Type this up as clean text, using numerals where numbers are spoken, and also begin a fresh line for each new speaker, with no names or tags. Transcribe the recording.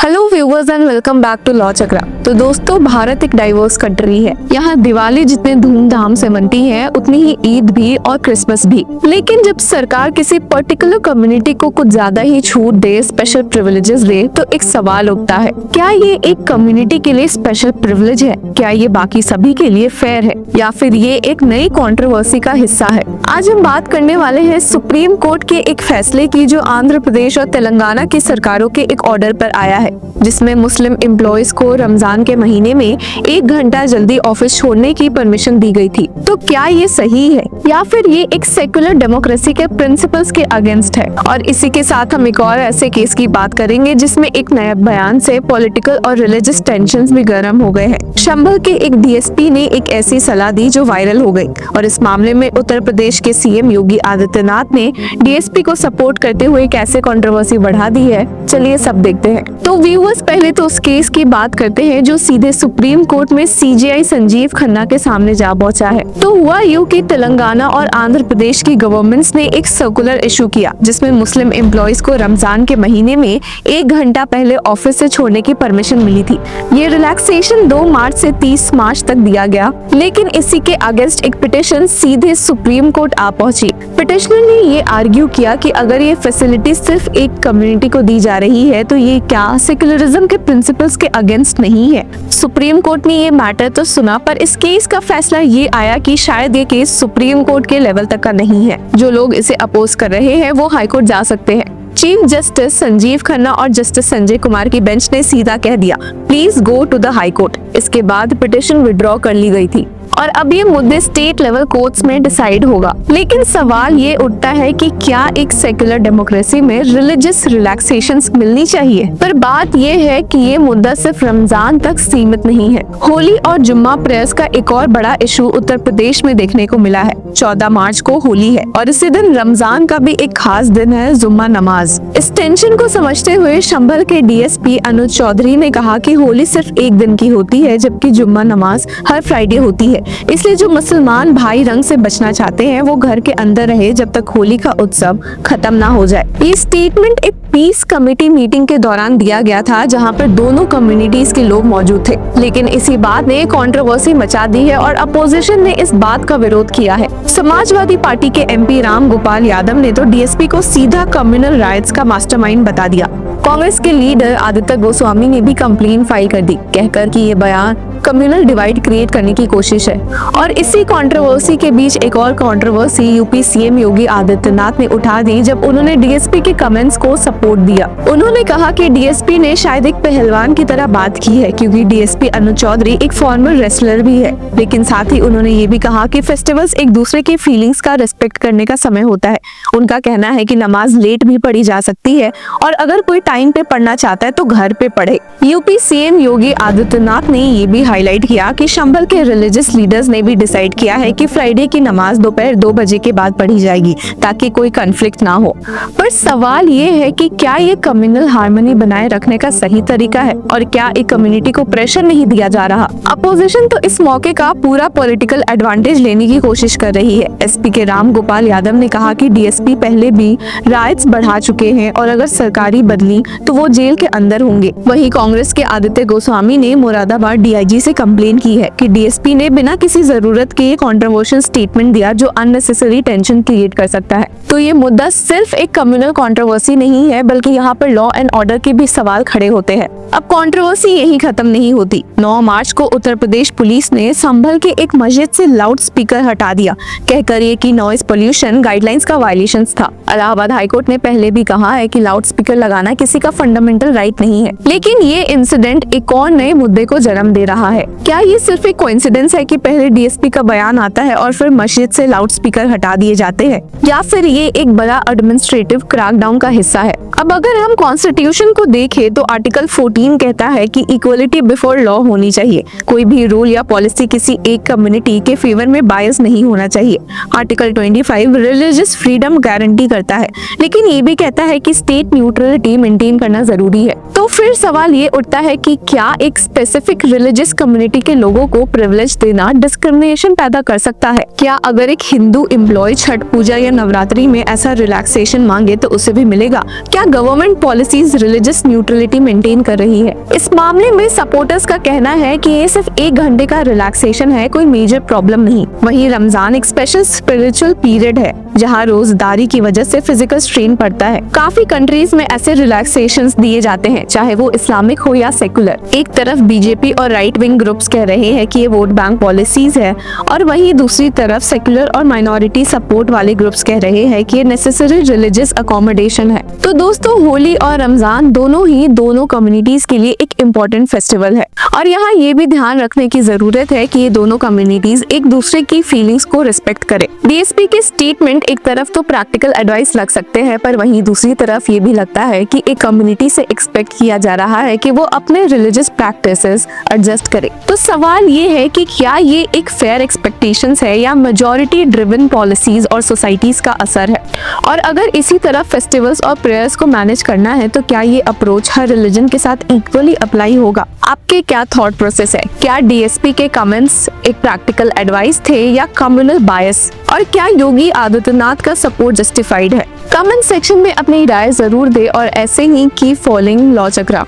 Hello viewers and welcome back to law Chakra. तो दोस्तों, भारत एक डाइवर्स कंट्री है। यहाँ दिवाली जितने धूमधाम से मनती है उतनी ही ईद भी और क्रिसमस भी। लेकिन जब सरकार किसी पर्टिकुलर कम्युनिटी को कुछ ज्यादा ही छूट दे, स्पेशल प्रिविलेजेस दे, तो एक सवाल उठता है, क्या ये एक कम्युनिटी के लिए स्पेशल प्रिविलेज है? क्या ये बाकी सभी के लिए फेयर है, या फिर ये एक नई कंट्रोवर्सी का हिस्सा है? आज हम बात करने वाले हैं सुप्रीम कोर्ट के एक फैसले की, जो आंध्र प्रदेश और तेलंगाना की सरकारों के एक ऑर्डर पर आया है, जिसमें मुस्लिम एम्प्लॉयज को रमजान के महीने में 1 घंटा जल्दी ऑफिस छोड़ने की परमिशन दी गई थी। तो क्या ये सही है, या फिर ये एक सेकुलर डेमोक्रेसी के प्रिंसिपल्स के अगेंस्ट है? और इसी के साथ हम एक और ऐसे केस की बात करेंगे जिसमें एक नया बयान से पॉलिटिकल और रिलीजियस टेंशंस भी गर्म हो गए हैं। संभल के एक डीएसपी ने एक ऐसी सलाह दी जो वायरल हो गई, और इस मामले में उत्तर प्रदेश के सीएम योगी आदित्यनाथ ने डीएसपी को सपोर्ट करते हुए कैसे कंट्रोवर्सी बढ़ा दी है, चलिए सब देखते हैं। तो व्यूअर्स, पहले तो उस केस की बात करते हैं जो सीधे सुप्रीम कोर्ट में सीजेआई संजीव खन्ना के सामने जा पहुंचा है। तो हुआ यूं कि तेलंगाना और आंध्र प्रदेश की गवर्नमेंट्स ने एक सर्कुलर इशू किया, जिसमें मुस्लिम एम्प्लॉयज को रमजान के महीने में 1 घंटा पहले ऑफिस से छोड़ने की परमिशन मिली थी। ये रिलैक्सेशन 2 मार्च से 30 मार्च तक दिया गया, लेकिन इसी के अगेंस्ट एक पिटिशन सीधे सुप्रीम कोर्ट आ पहुंची। पिटिशनर ने ये आर्ग्यू किया कि अगर ये फैसिलिटी सिर्फ एक कम्युनिटी को दी जा रही है तो ये क्या सेकुलरिज्म के प्रिंसिपल्स के अगेंस्ट नहीं है? सुप्रीम कोर्ट ने ये मैटर तो सुना, पर इस केस का फैसला ये आया कि शायद ये केस सुप्रीम कोर्ट के लेवल तक का नहीं है। जो लोग इसे अपोज कर रहे हैं वो हाई कोर्ट जा सकते हैं। चीफ जस्टिस संजीव खन्ना और जस्टिस संजय कुमार की बेंच ने सीधा कह दिया, please go to the high court. इसके बाद पिटिशन विड्रॉ कर ली गई थी और अब ये मुद्दे स्टेट लेवल कोर्ट्स में डिसाइड होगा। लेकिन सवाल ये उठता है कि क्या एक सेक्युलर डेमोक्रेसी में रिलीजियस रिलैक्सेशंस मिलनी चाहिए? पर बात ये है कि ये मुद्दा सिर्फ रमजान तक सीमित नहीं है। होली और जुम्मा प्रेयर्स का एक और बड़ा इशू उत्तर प्रदेश में देखने को मिला है। 14 मार्च को होली है और इसी दिन रमजान का भी एक खास दिन है, जुम्मा नमाज। इस टेंशन को समझते हुए संभल के डीएसपी अनुज चौधरी ने कहा कि होली सिर्फ एक दिन की होती है, जबकि जुम्मा नमाज हर फ्राइडे होती है। इसलिए जो मुसलमान भाई रंग से बचना चाहते हैं वो घर के अंदर रहे जब तक होली का उत्सव खत्म ना हो जाए। ये स्टेटमेंट एक पीस कमेटी मीटिंग के दौरान दिया गया था, जहां पर दोनों कम्युनिटीज के लोग मौजूद थे। लेकिन इसी बात ने कंट्रोवर्सी मचा दी है और अपोजिशन ने इस बात का विरोध किया है। समाजवादी पार्टी के एमपी राम गोपाल यादव ने तो डीएसपी को सीधा कम्युनल राइट्स का मास्टरमाइंड बता दिया। कांग्रेस के लीडर आदित्य गोस्वामी ने भी कंप्लेंट फाइल कर दी, कहकर कि ये बयान कम्युनल डिवाइड क्रिएट करने की कोशिश है। और इसी कंट्रोवर्सी के बीच एक और controversy UP CM Yogi Adityanath ने उठा दी, जब उन्होंने डीएसपी के कमेंट्स को सपोर्ट दिया। उन्होंने कहा कि डीएसपी ने शायद एक पहलवान की तरह बात की है, क्योंकि डीएसपी अनुज चौधरी एक फॉर्मर रेसलर भी है। लेकिन साथ ही उन्होंने ये भी कहा कि फेस्टिवल्स एक दूसरे की फीलिंग्स का रिस्पेक्ट करने का समय होता है। उनका कहना है कि नमाज लेट भी पढ़ी जा सकती है, और अगर कोई टाइम पे पढ़ना चाहता है तो घर पे पढ़े। यूपी सीएम योगी आदित्यनाथ ने ये भी हाईलाइट किया कि संभल के रिलीजियस लीडर्स ने भी डिसाइड किया है कि फ्राइडे की नमाज दोपहर 2 बजे के बाद पढ़ी जाएगी, ताकि कोई कॉन्फ्लिक्ट ना हो। पर सवाल ये है कि क्या ये कम्युनल हार्मनी बनाए रखने का सही तरीका है, और क्या एक कम्युनिटी को प्रेशर नहीं दिया जा रहा? अपोजिशन तो इस मौके का पूरा पॉलिटिकल एडवांटेज लेने की कोशिश कर रही है। एसपी के राम गोपाल यादव ने कहा कि डीएसपी पहले भी राइट्स बढ़ा चुके हैं, और अगर सरकारी बदली तो वो जेल के अंदर होंगे। वहीं कांग्रेस के आदित्य गोस्वामी ने मुरादाबाद डीआईजी से कंप्लेन की है कि डीएसपी ने बिना किसी जरूरत के कंट्रोवर्शियल स्टेटमेंट दिया, जो अननेसेसरी टेंशन क्रिएट कर सकता है। तो ये मुद्दा सिर्फ एक कम्युनल कंट्रोवर्सी नहीं है, बल्कि यहाँ पर लॉ एंड ऑर्डर के भी सवाल खड़े होते हैं। अब कंट्रोवर्सी यही खत्म नहीं होती। 9 मार्च को उत्तर प्रदेश पुलिस ने संभल के एक मस्जिद से लाउड स्पीकर हटा दिया, कहकर ये कि नॉइज पोल्यूशन गाइडलाइंस का वायलेशन था। इलाहाबाद हाईकोर्ट ने पहले भी कहा है कि लाउड स्पीकर लगाना किसी का फंडामेंटल राइट नहीं है। लेकिन ये इंसिडेंट एक और नए मुद्दे को जन्म दे रहा है। क्या ये सिर्फ एक कोइंसिडेंस है कि पहले डीएसपी का बयान आता है और फिर मस्जिद से लाउड स्पीकर हटा दिए जाते हैं, या फिर ये एक बड़ा एडमिनिस्ट्रेटिव क्रैकडाउन का हिस्सा है? अब अगर हम कॉन्स्टिट्यूशन को देखें तो आर्टिकल 14 कहता है कि इक्वलिटी बिफोर लॉ होनी चाहिए। कोई भी रूल या पॉलिसी किसी एक कम्युनिटी के फेवर में बायस नहीं होना चाहिए। आर्टिकल 25 रिलीजियस फ्रीडम गारंटी करता है, लेकिन ये भी कहता है कि स्टेट न्यूट्रलिटी मेंटेन मेंटेन करना जरूरी है। तो फिर सवाल ये उठता है कि क्या एक स्पेसिफिक रिलीजियस कम्युनिटी के लोगों को प्रिविलेज देना डिस्क्रिमिनेशन पैदा कर सकता है? क्या अगर एक हिंदू एम्प्लॉय छठ पूजा या नवरात्रि में ऐसा रिलैक्सेशन मांगे तो उसे भी मिलेगा? क्या government policies religious neutrality maintain कर रही है? इस मामले में सपोर्टर्स का कहना है कि ये सिर्फ 1 घंटे का रिलैक्सेशन है, कोई मेजर प्रॉब्लम नहीं। वहीं रमजान एक स्पेशल स्पिरिचुअल पीरियड है जहां रोजदारी की वजह से फिजिकल स्ट्रेन पड़ता है। काफी कंट्रीज में ऐसे रिलैक्सेशंस दिए जाते हैं, चाहे वो इस्लामिक हो या सेकुलर। एक तरफ बीजेपी और राइट विंग ग्रुप्स कह रहे हैं कि ये वोट बैंक पॉलिसीज है, और वहीं दूसरी तरफ सेकुलर और माइनॉरिटी सपोर्ट वाले ग्रुप्स कह रहे हैं कि ये नेसेसरी रिलीजियस अकोमोडेशन है। तो दोस्तों, होली और रमजान दोनों कम्युनिटीज के लिए एक इम्पोर्टेंट फेस्टिवल है, और यहाँ ये भी ध्यान रखने की जरूरत है कि ये दोनों कम्युनिटीज एक दूसरे की फीलिंग्स को रिस्पेक्ट करें। डीएसपी के स्टेटमेंट एक तरफ तो प्रैक्टिकल एडवाइस लग सकते हैं, पर वहीं दूसरी तरफ ये भी लगता है कि एक कम्युनिटी से एक्सपेक्ट किया जा रहा है कि वो अपने रिलीजियस प्रैक्टिसेस एडजस्ट करे। तो सवाल ये है कि क्या ये एक फेयर एक्सपेक्टेशंस है या मेजॉरिटी ड्रिवन पॉलिसीज और सोसाइटीज का असर है? और अगर इसी तरह फेस्टिवल्स और प्रेयर्स को मैनेज करना है तो क्या ये अप्रोच हर रिलीजन के साथ इक्वली अप्लाई होगा? आपके क्या थॉट प्रोसेस है? क्या डीएसपी के कमेंट्स एक प्रैक्टिकल एडवाइस थे या कम्युनल बायस? और क्या योगी आदित्यनाथ का सपोर्ट जस्टिफाइड है? कमेंट सेक्शन में अपनी राय जरूर दे और ऐसे ही कीप फॉलोइंग लॉ चक्रा।